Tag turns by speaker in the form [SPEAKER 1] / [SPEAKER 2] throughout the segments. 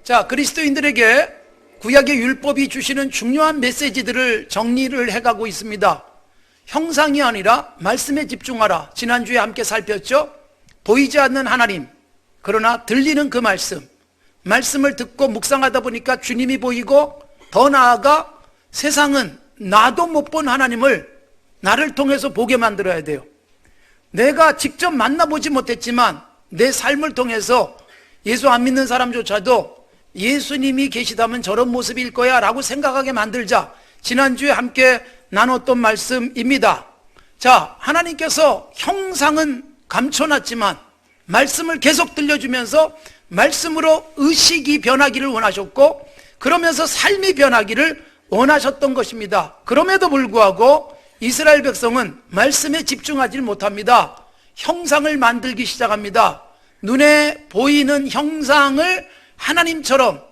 [SPEAKER 1] 자, 그리스도인들에게 구약의 율법이 주시는 중요한 메시지들을 정리를 해가고 있습니다. 형상이 아니라 말씀에 집중하라. 지난주에 함께 살폈죠? 보이지 않는 하나님, 그러나 들리는 그 말씀을 듣고 묵상하다 보니까 주님이 보이고, 더 나아가 세상은 나도 못 본 하나님을 나를 통해서 보게 만들어야 돼요. 내가 직접 만나보지 못했지만 내 삶을 통해서 예수 안 믿는 사람조차도 예수님이 계시다면 저런 모습일 거야 라고 생각하게 만들자. 지난주에 함께 나눴던 말씀입니다. 자, 하나님께서 형상은 감춰놨지만 말씀을 계속 들려주면서 말씀으로 의식이 변하기를 원하셨고, 그러면서 삶이 변하기를 원하셨던 것입니다. 그럼에도 불구하고 이스라엘 백성은 말씀에 집중하지 못합니다. 형상을 만들기 시작합니다. 눈에 보이는 형상을 하나님처럼,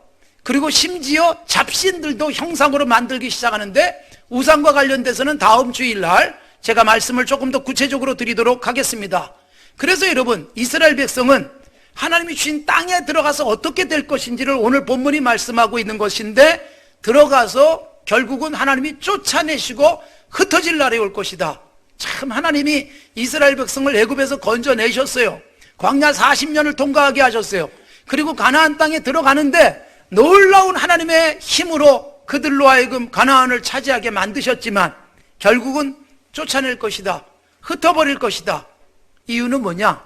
[SPEAKER 1] 그리고 심지어 잡신들도 형상으로 만들기 시작하는데, 우상과 관련돼서는 다음 주일날 제가 말씀을 조금 더 구체적으로 드리도록 하겠습니다. 그래서 여러분, 이스라엘 백성은 하나님이 주신 땅에 들어가서 어떻게 될 것인지를 오늘 본문이 말씀하고 있는 것인데, 들어가서 결국은 하나님이 쫓아내시고 흩어질 날이 올 것이다. 참, 하나님이 이스라엘 백성을 애굽에서 건져내셨어요. 광야 40년을 통과하게 하셨어요. 그리고 가나안 땅에 들어가는데 놀라운 하나님의 힘으로 그들로 하여금 가나안을 차지하게 만드셨지만 결국은 쫓아낼 것이다. 흩어버릴 것이다. 이유는 뭐냐?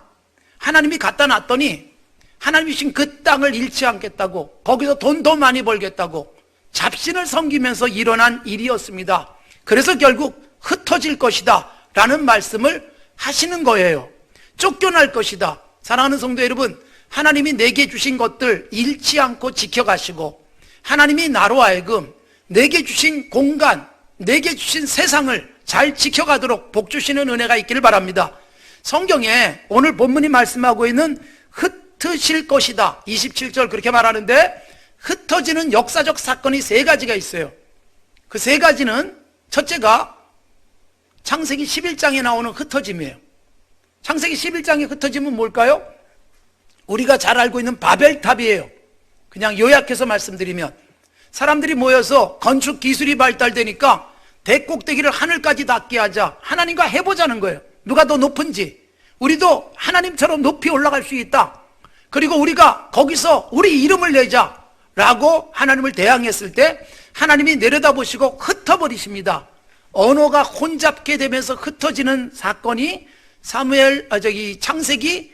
[SPEAKER 1] 하나님이 갖다 놨더니 하나님이 주신 그 땅을 잃지 않겠다고, 거기서 돈 더 많이 벌겠다고 잡신을 섬기면서 일어난 일이었습니다. 그래서 결국 흩어질 것이다 라는 말씀을 하시는 거예요. 쫓겨날 것이다. 사랑하는 성도 여러분, 하나님이 내게 주신 것들 잃지 않고 지켜가시고, 하나님이 나로 하여금 내게 주신 공간, 내게 주신 세상을 잘 지켜가도록 복 주시는 은혜가 있기를 바랍니다. 성경에 오늘 본문이 말씀하고 있는 흩으실 것이다 27절 그렇게 말하는데, 흩어지는 역사적 사건이 세 가지가 있어요. 그 세 가지는, 첫째가 창세기 11장에 나오는 흩어짐이에요. 창세기 11장의 흩어짐은 뭘까요? 우리가 잘 알고 있는 바벨탑이에요. 그냥 요약해서 말씀드리면, 사람들이 모여서 건축 기술이 발달되니까 대꼭대기를 하늘까지 닿게 하자, 하나님과 해보자는 거예요. 누가 더 높은지, 우리도 하나님처럼 높이 올라갈 수 있다, 그리고 우리가 거기서 우리 이름을 내자 라고 하나님을 대항했을 때 하나님이 내려다보시고 흩어버리십니다. 언어가 혼잡게 되면서 흩어지는 사건이 창세기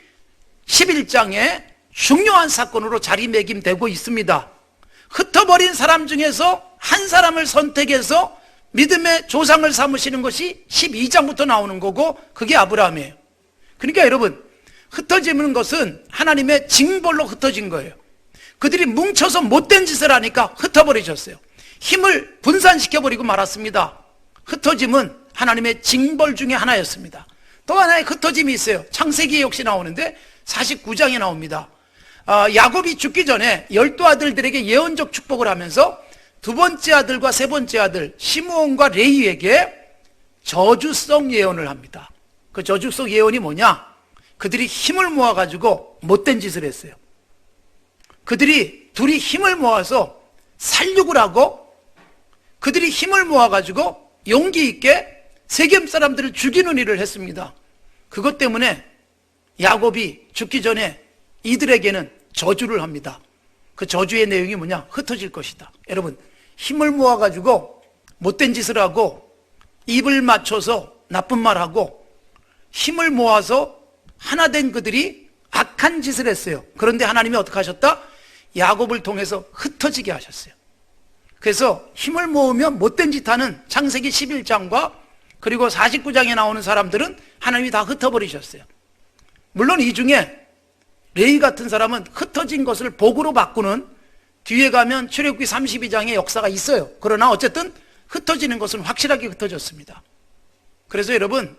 [SPEAKER 1] 11장에 중요한 사건으로 자리매김되고 있습니다. 흩어버린 사람 중에서 한 사람을 선택해서 믿음의 조상을 삼으시는 것이 12장부터 나오는 거고, 그게 아브라함이에요. 그러니까 여러분, 흩어지는 것은 하나님의 징벌로 흩어진 거예요. 그들이 뭉쳐서 못된 짓을 하니까 흩어버리셨어요. 힘을 분산시켜버리고 말았습니다. 흩어짐은 하나님의 징벌 중에 하나였습니다. 또 하나의 흩어짐이 있어요. 창세기에 역시 나오는데 49장에 나옵니다. 야곱이 죽기 전에 12아들들에게 예언적 축복을 하면서 두 번째 아들과 세 번째 아들 시므온과 레위에게 저주성 예언을 합니다. 그 저주성 예언이 뭐냐? 그들이 힘을 모아가지고 못된 짓을 했어요. 그들이 둘이 힘을 모아서 살육을 하고, 그들이 힘을 모아가지고 용기 있게 세겜 사람들을 죽이는 일을 했습니다. 그것 때문에 야곱이 죽기 전에 이들에게는 저주를 합니다. 그 저주의 내용이 뭐냐? 흩어질 것이다. 여러분, 힘을 모아가지고 못된 짓을 하고, 입을 맞춰서 나쁜 말하고, 힘을 모아서 하나 된 그들이 악한 짓을 했어요. 그런데 하나님이 어떻게 하셨다? 야곱을 통해서 흩어지게 하셨어요. 그래서 힘을 모으면 못된 짓 하는 창세기 11장과 그리고 49장에 나오는 사람들은 하나님이 다 흩어버리셨어요. 물론 이 중에 레위 같은 사람은 흩어진 것을 복으로 바꾸는, 뒤에 가면 출애굽기 32장의 역사가 있어요. 그러나 어쨌든 흩어지는 것은 확실하게 흩어졌습니다. 그래서 여러분,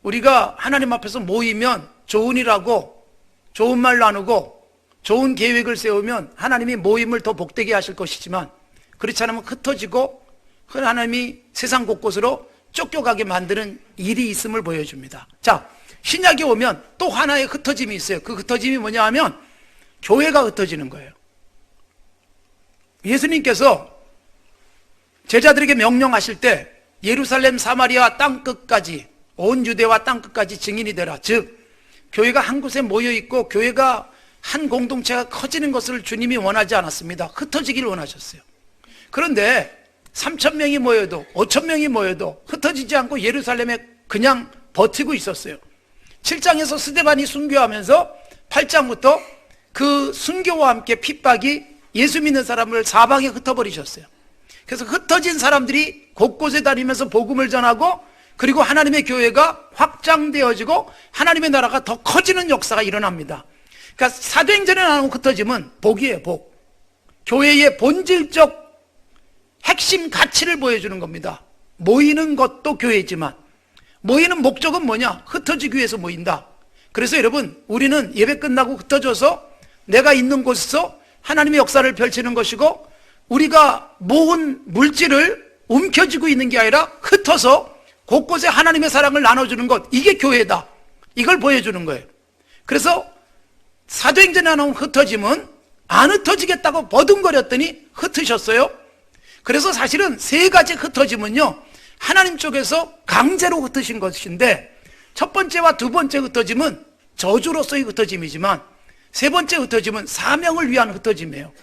[SPEAKER 1] 우리가 하나님 앞에서 모이면 좋은 일하고 좋은 말 나누고 좋은 계획을 세우면 하나님이 모임을 더 복되게 하실 것이지만, 그렇지 않으면 흩어지고 하나님이 세상 곳곳으로 쫓겨가게 만드는 일이 있음을 보여줍니다. 자, 신약에 오면 또 하나의 흩어짐이 있어요. 그 흩어짐이 뭐냐 하면 교회가 흩어지는 거예요. 예수님께서 제자들에게 명령하실 때 예루살렘 사마리아 땅끝까지, 온 유대와 땅끝까지 증인이 되라. 즉 교회가 한 곳에 모여 있고 교회가 한 공동체가 커지는 것을 주님이 원하지 않았습니다. 흩어지기를 원하셨어요. 그런데 3,000명이 모여도 5,000명이 모여도 흩어지지 않고 예루살렘에 그냥 버티고 있었어요. 7장에서 스데반이 순교하면서 8장부터 그 순교와 함께 핍박이 예수 믿는 사람을 사방에 흩어버리셨어요. 그래서 흩어진 사람들이 곳곳에 다니면서 복음을 전하고, 그리고 하나님의 교회가 확장되어지고 하나님의 나라가 더 커지는 역사가 일어납니다. 그러니까 사도행전에 나오는 흩어짐은 복이에요. 복. 교회의 본질적 핵심 가치를 보여주는 겁니다. 모이는 것도 교회지만 모이는 목적은 뭐냐? 흩어지기 위해서 모인다. 그래서 여러분, 우리는 예배 끝나고 흩어져서 내가 있는 곳에서 하나님의 역사를 펼치는 것이고, 우리가 모은 물질을 움켜쥐고 있는 게 아니라 흩어서 곳곳에 하나님의 사랑을 나눠주는 것, 이게 교회다. 이걸 보여주는 거예요. 그래서 사도행전에 나온 흩어짐은 안 흩어지겠다고 버둥거렸더니 흩으셨어요. 그래서 사실은 세 가지 흩어짐은요, 하나님 쪽에서 강제로 흩으신 것인데, 첫 번째와 두 번째 흩어짐은 저주로서의 흩어짐이지만, 세 번째 흩어짐은 사명을 위한 흩어짐이에요.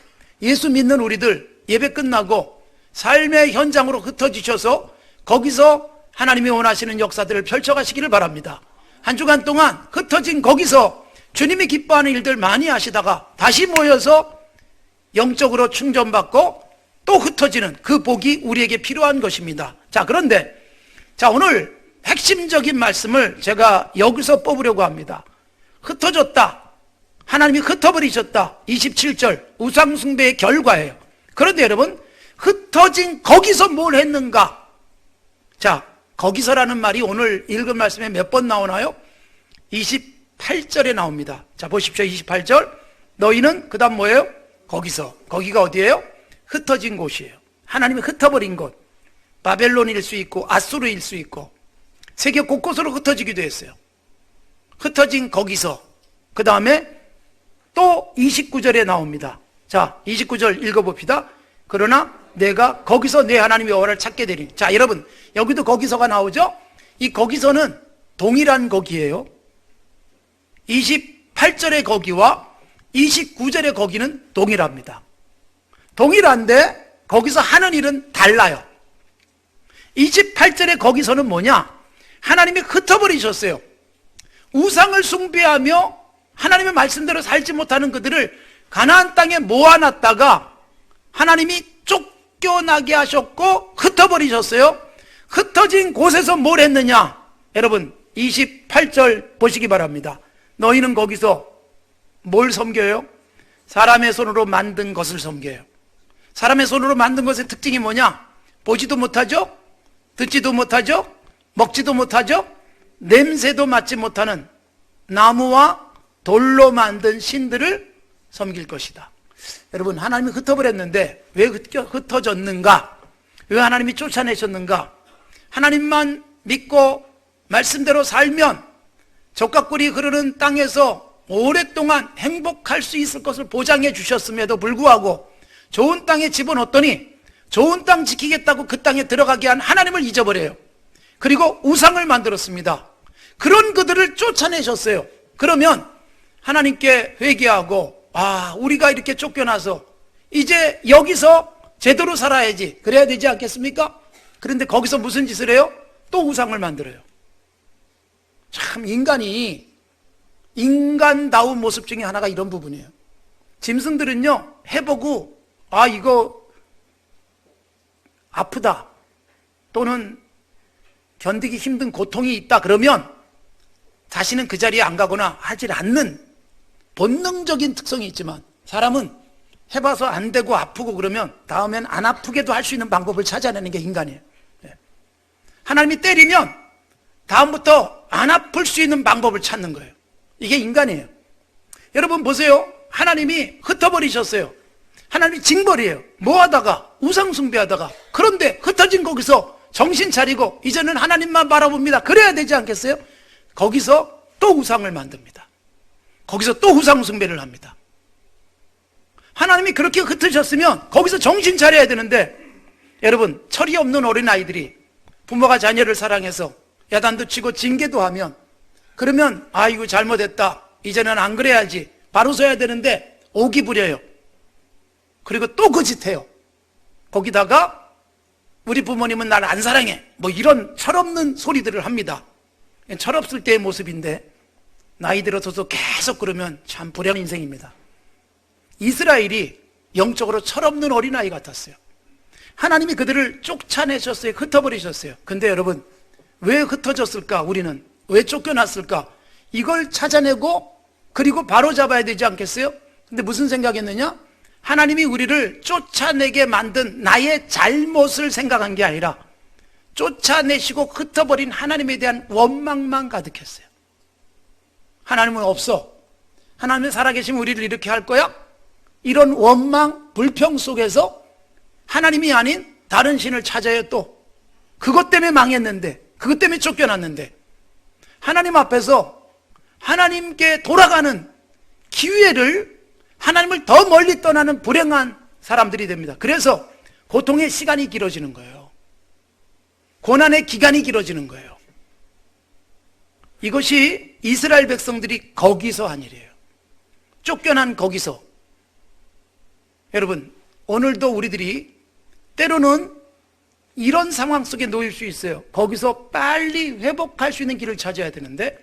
[SPEAKER 1] 예수 믿는 우리들 예배 끝나고 삶의 현장으로 흩어지셔서 거기서 하나님이 원하시는 역사들을 펼쳐가시기를 바랍니다. 한 주간 동안 흩어진 거기서 주님이 기뻐하는 일들 많이 하시다가 다시 모여서 영적으로 충전받고 또 흩어지는 그 복이 우리에게 필요한 것입니다. 자, 그런데 오늘 핵심적인 말씀을 제가 여기서 뽑으려고 합니다. 흩어졌다. 하나님이 흩어버리셨다. 27절 우상숭배의 결과예요. 그런데 여러분, 흩어진 거기서 뭘 했는가? 자, 거기서라는 말이 오늘 읽은 말씀에 몇 번 나오나요? 28절에 나옵니다. 자, 보십시오. 28절. 너희는 그 다음 뭐예요? 거기서. 거기가 어디예요? 흩어진 곳이에요. 하나님이 흩어버린 곳. 바벨론일 수 있고 아수르일 수 있고 세계 곳곳으로 흩어지기도 했어요. 흩어진 거기서. 그 다음에 또 29절에 나옵니다. 자, 29절 읽어봅시다. 그러나 내가 거기서 내 하나님의 여호와를 찾게 되리니. 자, 여러분, 여기도 거기서가 나오죠? 이 거기서는 동일한 거기예요. 28절의 거기와 29절의 거기는 동일합니다. 동일한데 거기서 하는 일은 달라요. 28절의 거기서는 뭐냐? 하나님이 흩어버리셨어요. 우상을 숭배하며 하나님의 말씀대로 살지 못하는 그들을 가나안 땅에 모아놨다가 하나님이 쫓겨나게 하셨고 흩어버리셨어요. 흩어진 곳에서 뭘 했느냐? 여러분, 28절 보시기 바랍니다. 너희는 거기서 뭘 섬겨요? 사람의 손으로 만든 것을 섬겨요. 사람의 손으로 만든 것의 특징이 뭐냐? 보지도 못하죠? 듣지도 못하죠? 먹지도 못하죠? 냄새도 맡지 못하는 나무와 돌로 만든 신들을 섬길 것이다. 여러분, 하나님이 흩어버렸는데 왜 흩어졌는가? 왜 하나님이 쫓아내셨는가? 하나님만 믿고 말씀대로 살면 적각꿀이 흐르는 땅에서 오랫동안 행복할 수 있을 것을 보장해 주셨음에도 불구하고 좋은 땅에 집어넣었더니 좋은 땅 지키겠다고 그 땅에 들어가게 한 하나님을 잊어버려요. 그리고 우상을 만들었습니다. 그런 그들을 쫓아내셨어요. 그러면 하나님께 회개하고, 우리가 이렇게 쫓겨나서 이제 여기서 제대로 살아야지, 그래야 되지 않겠습니까? 그런데 거기서 무슨 짓을 해요? 또 우상을 만들어요. 참, 인간다운 모습 중에 하나가 이런 부분이에요. 짐승들은요, 해보고 이거 아프다 또는 견디기 힘든 고통이 있다 그러면 다시는 그 자리에 안 가거나 하질 않는 본능적인 특성이 있지만, 사람은 해봐서 안 되고 아프고 그러면 다음엔 안 아프게도 할 수 있는 방법을 찾아내는 게 인간이에요. 하나님이 때리면 다음부터 안 아플 수 있는 방법을 찾는 거예요. 이게 인간이에요. 여러분 보세요. 하나님이 흩어버리셨어요. 하나님이 징벌이에요. 뭐 하다가? 우상 숭배하다가. 그런데 흩어진 거기서 정신 차리고 이제는 하나님만 바라봅니다. 그래야 되지 않겠어요? 거기서 또 우상을 만듭니다. 거기서 또 우상 숭배를 합니다. 하나님이 그렇게 흩으셨으면 거기서 정신 차려야 되는데, 여러분, 철이 없는 어린아이들이 부모가 자녀를 사랑해서 야단도 치고 징계도 하면, 그러면 아이고 잘못했다, 이제는 안 그래야지, 바로 서야 되는데 오기 부려요. 그리고 또 거짓해요. 거기다가 우리 부모님은 나를 안 사랑해, 뭐 이런 철없는 소리들을 합니다. 철없을 때의 모습인데 나이 들어서도 계속 그러면 참 불행 인생입니다. 이스라엘이 영적으로 철없는 어린아이 같았어요. 하나님이 그들을 쫓아내셨어요. 흩어버리셨어요. 근데 여러분, 왜 흩어졌을까? 우리는 왜 쫓겨났을까? 이걸 찾아내고 그리고 바로 잡아야 되지 않겠어요? 근데 무슨 생각했느냐? 하나님이 우리를 쫓아내게 만든 나의 잘못을 생각한 게 아니라 쫓아내시고 흩어버린 하나님에 대한 원망만 가득했어요. 하나님은 없어, 하나님은 살아계시면 우리를 이렇게 할 거야? 이런 원망, 불평 속에서 하나님이 아닌 다른 신을 찾아요. 또 그것 때문에 망했는데, 그것 때문에 쫓겨났는데, 하나님 앞에서 하나님께 돌아가는 기회를, 하나님을 더 멀리 떠나는 불행한 사람들이 됩니다. 그래서 고통의 시간이 길어지는 거예요. 고난의 기간이 길어지는 거예요. 이것이 이스라엘 백성들이 거기서 한 일이에요. 쫓겨난 거기서. 여러분, 오늘도 우리들이 때로는 이런 상황 속에 놓일 수 있어요. 거기서 빨리 회복할 수 있는 길을 찾아야 되는데,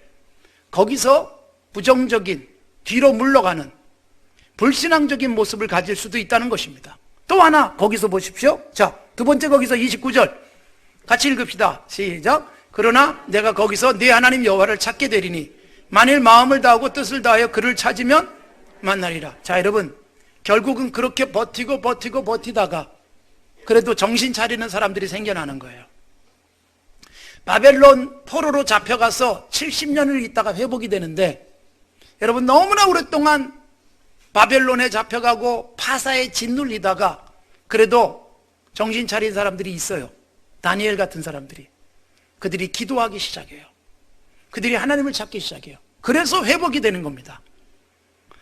[SPEAKER 1] 거기서 부정적인, 뒤로 물러가는 불신앙적인 모습을 가질 수도 있다는 것입니다. 또 하나 거기서 보십시오. 자, 두 번째, 거기서 29절 같이 읽읍시다. 시작. 그러나 내가 거기서 네 하나님 여호와를 찾게 되리니 만일 마음을 다하고 뜻을 다하여 그를 찾으면 만나리라. 자, 여러분, 결국은 그렇게 버티다가 그래도 정신 차리는 사람들이 생겨나는 거예요. 바벨론 포로로 잡혀가서 70년을 있다가 회복이 되는데, 여러분, 너무나 오랫동안 바벨론에 잡혀가고 파사에 짓눌리다가 그래도 정신 차린 사람들이 있어요. 다니엘 같은 사람들이. 그들이 기도하기 시작해요. 그들이 하나님을 찾기 시작해요. 그래서 회복이 되는 겁니다.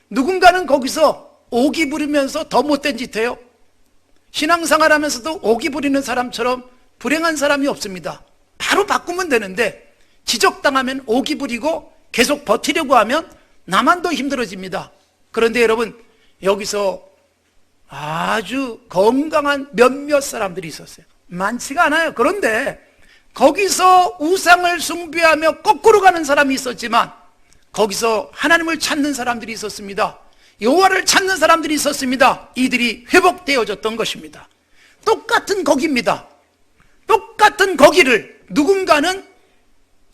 [SPEAKER 1] 누군가는 거기서 오기 부리면서 더 못된 짓 해요. 신앙생활 하면서도 오기 부리는 사람처럼 불행한 사람이 없습니다. 바로 바꾸면 되는데, 지적당하면 오기 부리고 계속 버티려고 하면 나만 더 힘들어집니다. 그런데 여러분, 여기서 아주 건강한 몇몇 사람들이 있었어요. 많지가 않아요. 그런데 거기서 우상을 숭배하며 거꾸로 가는 사람이 있었지만, 거기서 하나님을 찾는 사람들이 있었습니다. 여호와를 찾는 사람들이 있었습니다. 이들이 회복되어졌던 것입니다. 똑같은 거기입니다. 똑같은 거기를 누군가는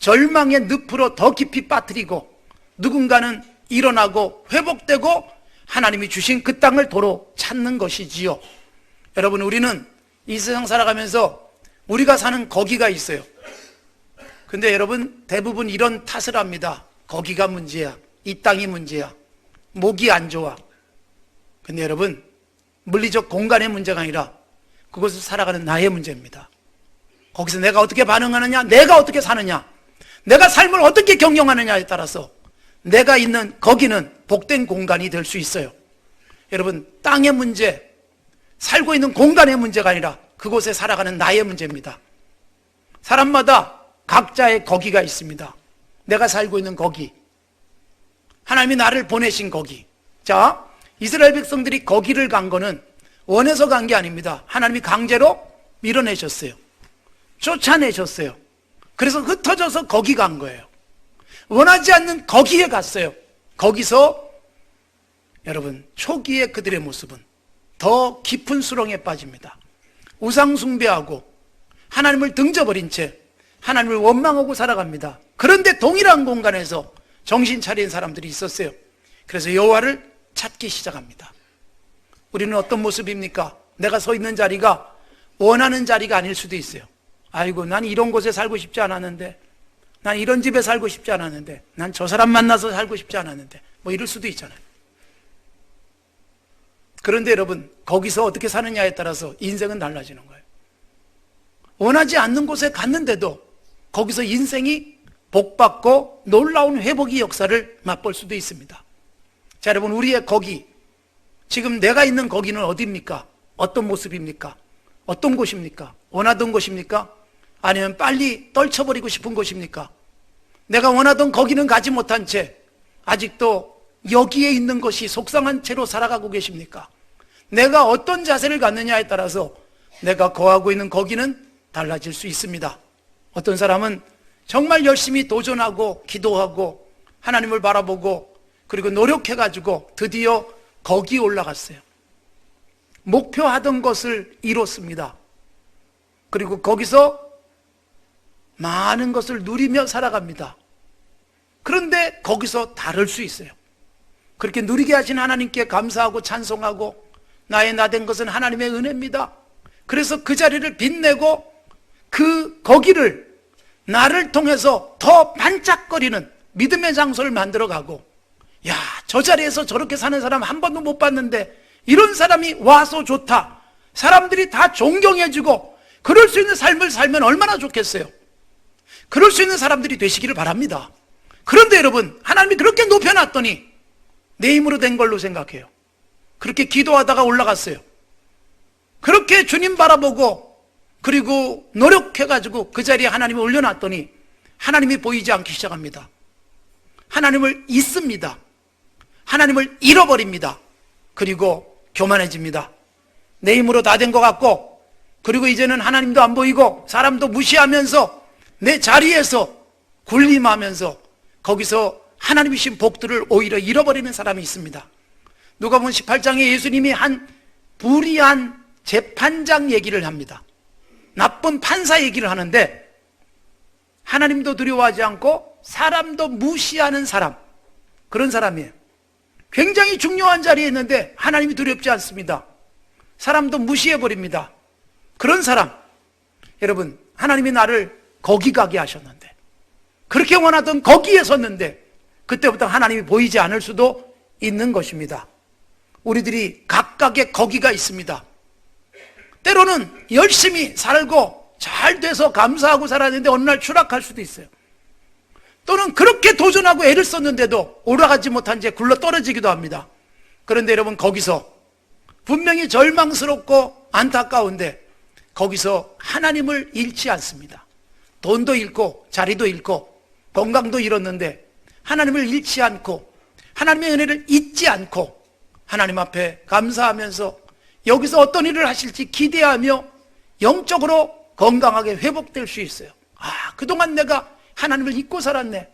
[SPEAKER 1] 절망의 늪으로 더 깊이 빠뜨리고, 누군가는 일어나고 회복되고 하나님이 주신 그 땅을 도로 찾는 것이지요. 여러분, 우리는 이 세상 살아가면서 우리가 사는 거기가 있어요. 근데 여러분, 대부분 이런 탓을 합니다. 거기가 문제야, 이 땅이 문제야, 목이 안 좋아. 근데 여러분, 물리적 공간의 문제가 아니라 그것을 살아가는 나의 문제입니다. 거기서 내가 어떻게 반응하느냐, 내가 어떻게 사느냐, 내가 삶을 어떻게 경영하느냐에 따라서 내가 있는 거기는 복된 공간이 될 수 있어요. 여러분, 땅의 문제, 살고 있는 공간의 문제가 아니라 그곳에 살아가는 나의 문제입니다. 사람마다 각자의 거기가 있습니다. 내가 살고 있는 거기, 하나님이 나를 보내신 거기. 자, 이스라엘 백성들이 거기를 간 거는 원해서 간 게 아닙니다. 하나님이 강제로 밀어내셨어요. 쫓아내셨어요. 그래서 흩어져서 거기 간 거예요. 원하지 않는 거기에 갔어요. 거기서 여러분, 초기에 그들의 모습은 더 깊은 수렁에 빠집니다. 우상 숭배하고 하나님을 등져버린 채 하나님을 원망하고 살아갑니다. 그런데 동일한 공간에서 정신 차린 사람들이 있었어요. 그래서 여호와를 찾기 시작합니다. 우리는 어떤 모습입니까? 내가 서 있는 자리가 원하는 자리가 아닐 수도 있어요. 아이고, 난 이런 곳에 살고 싶지 않았는데, 난 이런 집에 살고 싶지 않았는데, 난 저 사람 만나서 살고 싶지 않았는데, 뭐 이럴 수도 있잖아요. 그런데 여러분, 거기서 어떻게 사느냐에 따라서 인생은 달라지는 거예요. 원하지 않는 곳에 갔는데도 거기서 인생이 복받고 놀라운 회복의 역사를 맛볼 수도 있습니다. 자, 여러분, 우리의 거기, 지금 내가 있는 거기는 어디입니까? 어떤 모습입니까? 어떤 곳입니까? 원하던 곳입니까? 아니면 빨리 떨쳐버리고 싶은 곳입니까? 내가 원하던 거기는 가지 못한 채 아직도 여기에 있는 것이 속상한 채로 살아가고 계십니까? 내가 어떤 자세를 갖느냐에 따라서 내가 거하고 있는 거기는 달라질 수 있습니다. 어떤 사람은 정말 열심히 도전하고 기도하고 하나님을 바라보고 그리고 노력해가지고 드디어 거기에 올라갔어요. 목표하던 것을 이뤘습니다. 그리고 거기서 많은 것을 누리며 살아갑니다. 그런데 거기서 다를 수 있어요. 그렇게 누리게 하신 하나님께 감사하고 찬송하고 나의 나 된 것은 하나님의 은혜입니다. 그래서 그 자리를 빛내고 거기를 나를 통해서 더 반짝거리는 믿음의 장소를 만들어가고, 야, 저 자리에서 저렇게 사는 사람 한 번도 못 봤는데 이런 사람이 와서 좋다, 사람들이 다 존경해주고 그럴 수 있는 삶을 살면 얼마나 좋겠어요. 그럴 수 있는 사람들이 되시기를 바랍니다. 그런데 여러분, 하나님이 그렇게 높여놨더니 내 힘으로 된 걸로 생각해요. 그렇게 기도하다가 올라갔어요. 그렇게 주님 바라보고 그리고 노력해가지고 그 자리에 하나님이 올려놨더니 하나님이 보이지 않기 시작합니다. 하나님을 잊습니다. 하나님을 잃어버립니다. 그리고 교만해집니다. 내 힘으로 다 된 것 같고, 그리고 이제는 하나님도 안 보이고 사람도 무시하면서 내 자리에서 군림하면서 거기서 하나님이 주신 복들을 오히려 잃어버리는 사람이 있습니다. 누가복음 18장에 예수님이 한 불의한 재판장 얘기를 합니다. 나쁜 판사 얘기를 하는데, 하나님도 두려워하지 않고 사람도 무시하는 사람, 그런 사람이에요. 굉장히 중요한 자리에 있는데 하나님이 두렵지 않습니다. 사람도 무시해버립니다. 그런 사람, 여러분, 하나님이 나를 거기 가게 하셨는데, 그렇게 원하던 거기에 섰는데 그때부터 하나님이 보이지 않을 수도 있는 것입니다. 우리들이 각각의 거기가 있습니다. 때로는 열심히 살고 잘 돼서 감사하고 살았는데 어느 날 추락할 수도 있어요. 또는 그렇게 도전하고 애를 썼는데도 올라가지 못한 채 굴러 떨어지기도 합니다. 그런데 여러분, 거기서 분명히 절망스럽고 안타까운데 거기서 하나님을 잃지 않습니다. 돈도 잃고 자리도 잃고 건강도 잃었는데 하나님을 잃지 않고 하나님의 은혜를 잊지 않고 하나님 앞에 감사하면서 여기서 어떤 일을 하실지 기대하며 영적으로 건강하게 회복될 수 있어요. 아, 그동안 내가 하나님을 잊고 살았네.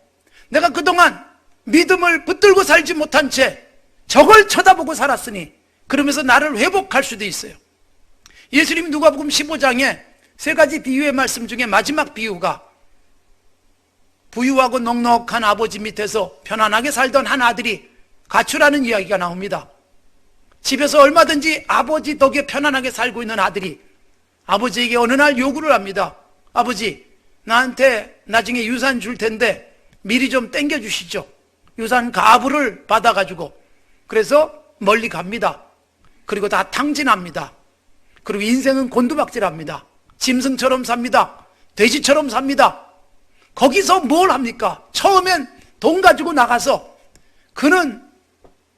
[SPEAKER 1] 내가 그동안 믿음을 붙들고 살지 못한 채 저걸 쳐다보고 살았으니, 그러면서 나를 회복할 수도 있어요. 예수님이 누가복음 15장에 세 가지 비유의 말씀 중에 마지막 비유가 부유하고 넉넉한 아버지 밑에서 편안하게 살던 한 아들이 가출하는 이야기가 나옵니다. 집에서 얼마든지 아버지 덕에 편안하게 살고 있는 아들이 아버지에게 어느 날 요구를 합니다. 아버지, 나한테 나중에 유산 줄 텐데 미리 좀 땡겨주시죠. 유산 가부를 받아가지고. 그래서 멀리 갑니다. 그리고 다 탕진합니다. 그리고 인생은 곤두박질합니다. 짐승처럼 삽니다. 돼지처럼 삽니다. 거기서 뭘 합니까? 처음엔 돈 가지고 나가서 그는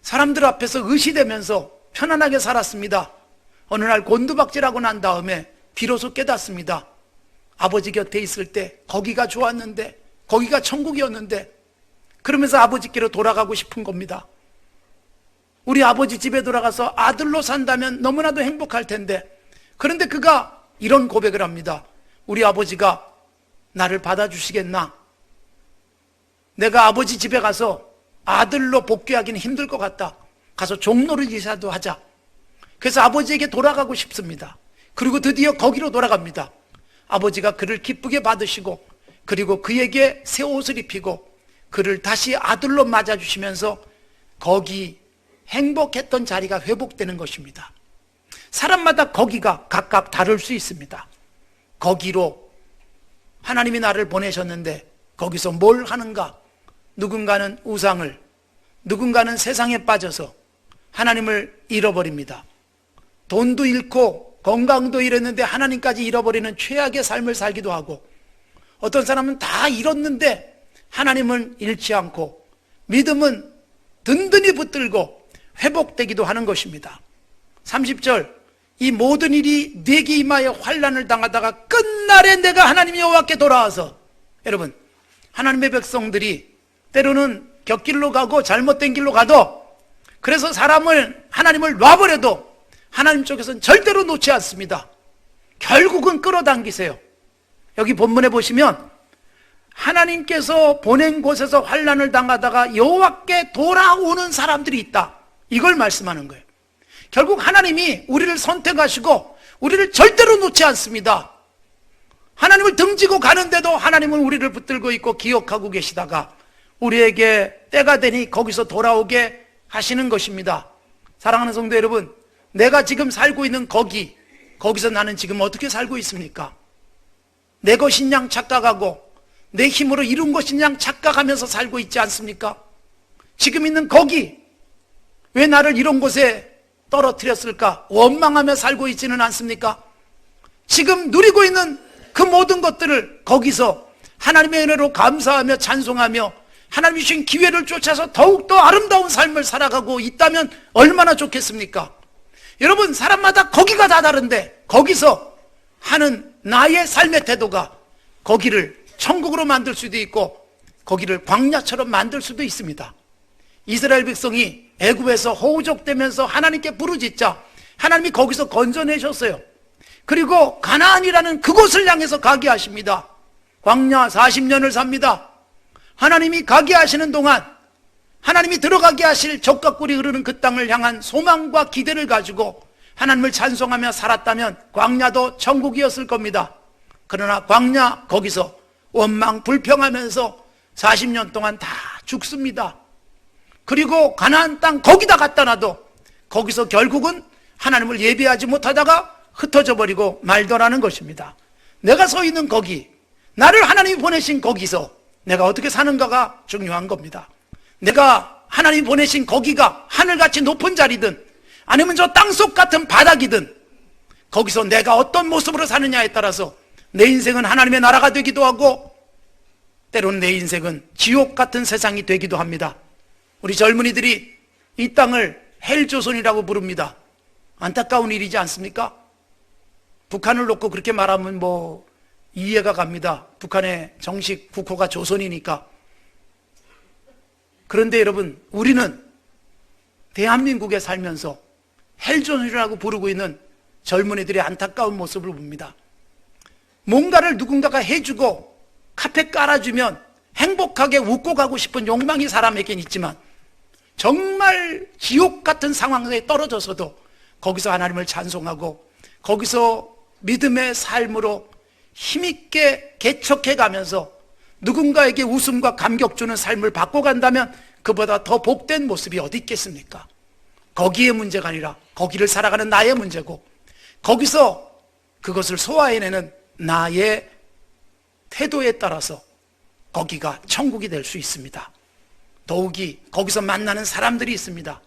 [SPEAKER 1] 사람들 앞에서 의시되면서 편안하게 살았습니다. 어느 날 곤두박질하고 난 다음에 비로소 깨닫습니다. 아버지 곁에 있을 때 거기가 좋았는데, 거기가 천국이었는데, 그러면서 아버지께로 돌아가고 싶은 겁니다. 우리 아버지 집에 돌아가서 아들로 산다면 너무나도 행복할 텐데, 그런데 그가 이런 고백을 합니다. 우리 아버지가 나를 받아주시겠나? 내가 아버지 집에 가서 아들로 복귀하기는 힘들 것 같다. 가서 종노릇이라도 하자. 그래서 아버지에게 돌아가고 싶습니다. 그리고 드디어 거기로 돌아갑니다. 아버지가 그를 기쁘게 받으시고, 그리고 그에게 새 옷을 입히고 그를 다시 아들로 맞아주시면서 거기 행복했던 자리가 회복되는 것입니다. 사람마다 거기가 각각 다를 수 있습니다. 거기로 하나님이 나를 보내셨는데 거기서 뭘 하는가? 누군가는 우상을, 누군가는 세상에 빠져서 하나님을 잃어버립니다. 돈도 잃고 건강도 잃었는데 하나님까지 잃어버리는 최악의 삶을 살기도 하고, 어떤 사람은 다 잃었는데 하나님은 잃지 않고 믿음은 든든히 붙들고 회복되기도 하는 것입니다. 30절, 이 모든 일이 내게 임하여 환난을 당하다가 끝날에 내가 하나님 여호와께 돌아와서, 여러분, 하나님의 백성들이 때로는 곁길로 가고 잘못된 길로 가도, 그래서 하나님을 놔버려도 하나님 쪽에서는 절대로 놓지 않습니다. 결국은 끌어당기세요. 여기 본문에 보시면 하나님께서 보낸 곳에서 환난을 당하다가 여호와께 돌아오는 사람들이 있다, 이걸 말씀하는 거예요. 결국 하나님이 우리를 선택하시고 우리를 절대로 놓지 않습니다. 하나님을 등지고 가는데도 하나님은 우리를 붙들고 있고 기억하고 계시다가 우리에게 때가 되니 거기서 돌아오게 하시는 것입니다. 사랑하는 성도 여러분, 내가 지금 살고 있는 거기서 나는 지금 어떻게 살고 있습니까? 내 것인 양 착각하고 내 힘으로 이룬 것인 양 착각하면서 살고 있지 않습니까? 지금 있는 거기, 왜 나를 이런 곳에 떨어뜨렸을까? 원망하며 살고 있지는 않습니까? 지금 누리고 있는 그 모든 것들을 거기서 하나님의 은혜로 감사하며 찬송하며 하나님이 주신 기회를 쫓아서 더욱더 아름다운 삶을 살아가고 있다면 얼마나 좋겠습니까? 여러분, 사람마다 거기가 다 다른데 거기서 하는 나의 삶의 태도가 거기를 천국으로 만들 수도 있고 거기를 광야처럼 만들 수도 있습니다. 이스라엘 백성이 애굽에서 허우적대면서 하나님께 부르짖자 하나님이 거기서 건져내셨어요. 그리고 가나안이라는 그곳을 향해서 가게 하십니다. 광야 40년을 삽니다. 하나님이 가게 하시는 동안 하나님이 들어가게 하실 젖과 꿀이 흐르는 그 땅을 향한 소망과 기대를 가지고 하나님을 찬송하며 살았다면 광야도 천국이었을 겁니다. 그러나 광야 거기서 원망 불평하면서 40년 동안 다 죽습니다. 그리고 가나안 땅 거기다 갖다 놔도 거기서 결국은 하나님을 예배하지 못하다가 흩어져 버리고 말더라는 것입니다. 내가 서 있는 거기, 나를 하나님이 보내신 거기서 내가 어떻게 사는가가 중요한 겁니다. 내가 하나님이 보내신 거기가 하늘같이 높은 자리든 아니면 저 땅속 같은 바닥이든 거기서 내가 어떤 모습으로 사느냐에 따라서 내 인생은 하나님의 나라가 되기도 하고 때로는 내 인생은 지옥 같은 세상이 되기도 합니다. 우리 젊은이들이 이 땅을 헬조선이라고 부릅니다. 안타까운 일이지 않습니까? 북한을 놓고 그렇게 말하면 뭐 이해가 갑니다. 북한의 정식 국호가 조선이니까. 그런데 여러분, 우리는 대한민국에 살면서 헬조선이라고 부르고 있는 젊은이들의 안타까운 모습을 봅니다. 뭔가를 누군가가 해주고 카페 깔아주면 행복하게 웃고 가고 싶은 욕망이 사람에겐 있지만 정말 지옥 같은 상황에 떨어져서도 거기서 하나님을 찬송하고 거기서 믿음의 삶으로 힘있게 개척해 가면서 누군가에게 웃음과 감격 주는 삶을 바꿔간다면 그보다 더 복된 모습이 어디 있겠습니까? 거기의 문제가 아니라 거기를 살아가는 나의 문제고 거기서 그것을 소화해내는 나의 태도에 따라서 거기가 천국이 될 수 있습니다. 더욱이 거기서 만나는 사람들이 있습니다.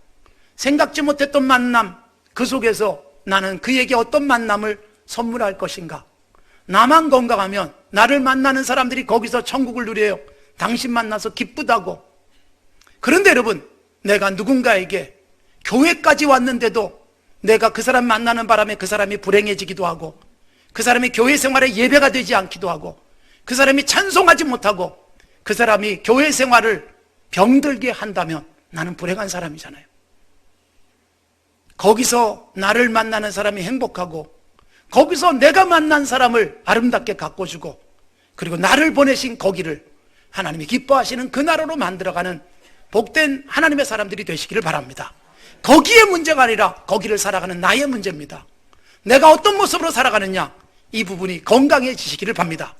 [SPEAKER 1] 생각지 못했던 만남, 그 속에서 나는 그에게 어떤 만남을 선물할 것인가? 나만 건강하면 나를 만나는 사람들이 거기서 천국을 누려요. 당신 만나서 기쁘다고. 그런데 여러분, 내가 누군가에게 교회까지 왔는데도 내가 그 사람 만나는 바람에 그 사람이 불행해지기도 하고 그 사람이 교회 생활에 예배가 되지 않기도 하고 그 사람이 찬송하지 못하고 그 사람이 교회 생활을 병들게 한다면 나는 불행한 사람이잖아요. 거기서 나를 만나는 사람이 행복하고 거기서 내가 만난 사람을 아름답게 가꿔주고 그리고 나를 보내신 거기를 하나님이 기뻐하시는 그 나라로 만들어가는 복된 하나님의 사람들이 되시기를 바랍니다. 거기의 문제가 아니라 거기를 살아가는 나의 문제입니다. 내가 어떤 모습으로 살아가느냐, 이 부분이 건강해지시기를 바랍니다.